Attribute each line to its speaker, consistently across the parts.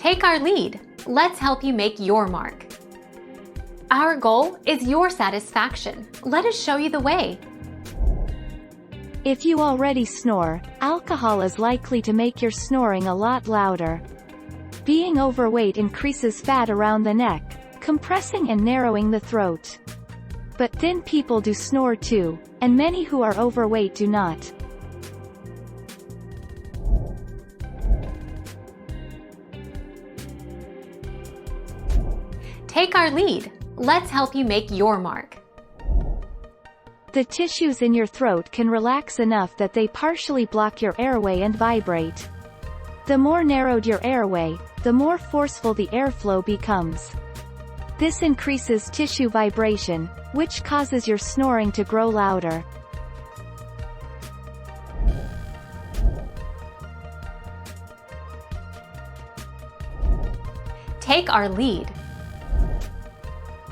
Speaker 1: Take our lead. Let's help you make your mark. Our goal is your satisfaction. Let us show you the way.
Speaker 2: If you already snore, alcohol is likely to make your snoring a lot louder. Being overweight increases fat around the neck, compressing and narrowing the throat. But thin people do snore too, and many who are overweight do not.
Speaker 1: Take our lead. Let's help you make your mark.
Speaker 2: The tissues in your throat can relax enough that they partially block your airway and vibrate. The more narrowed your airway, the more forceful the airflow becomes. This increases tissue vibration, which causes your snoring to grow louder.
Speaker 1: Take our lead.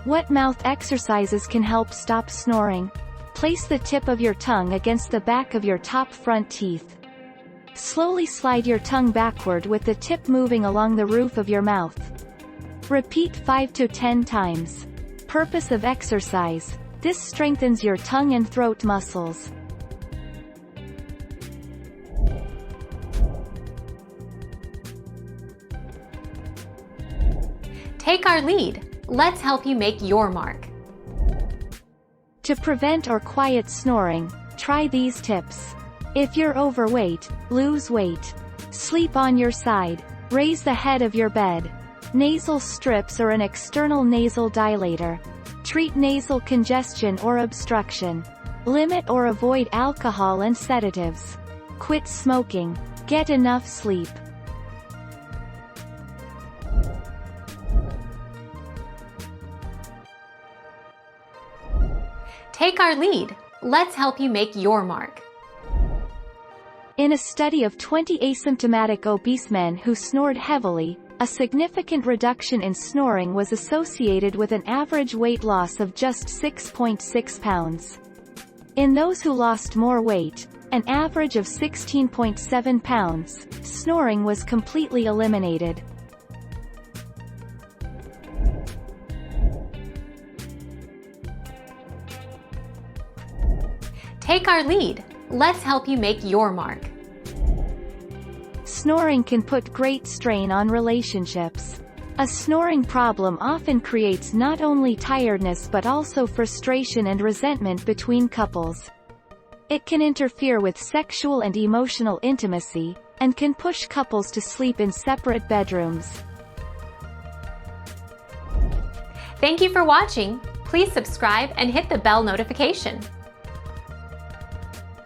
Speaker 2: What mouth exercises can help stop snoring? Place the tip of your tongue against the back of your top front teeth. Slowly slide your tongue backward with the tip moving along the roof of your mouth. Repeat 5 to 10 times. Purpose of exercise: this strengthens your tongue and throat muscles.
Speaker 1: Take our lead. Let's help you make your mark.
Speaker 2: To prevent or quiet snoring, try these tips. If you're overweight, lose weight. Sleep on your side. Raise the head of your bed. Nasal strips or an external nasal dilator. Treat nasal congestion or obstruction. Limit or avoid alcohol and sedatives. Quit smoking. Get enough sleep.
Speaker 1: Take our lead. Let's help you make your mark.
Speaker 2: In a study of 20 asymptomatic obese men who snored heavily, a significant reduction in snoring was associated with an average weight loss of just 6.6 pounds. In those who lost more weight, an average of 16.7 pounds, snoring was completely eliminated.
Speaker 1: Take our lead. Let's help you make your mark.
Speaker 2: Snoring can put great strain on relationships. A snoring problem often creates not only tiredness but also frustration and resentment between couples. It can interfere with sexual and emotional intimacy, and can push couples to sleep in separate bedrooms.
Speaker 1: Thank you for watching. Please subscribe and hit the bell notification.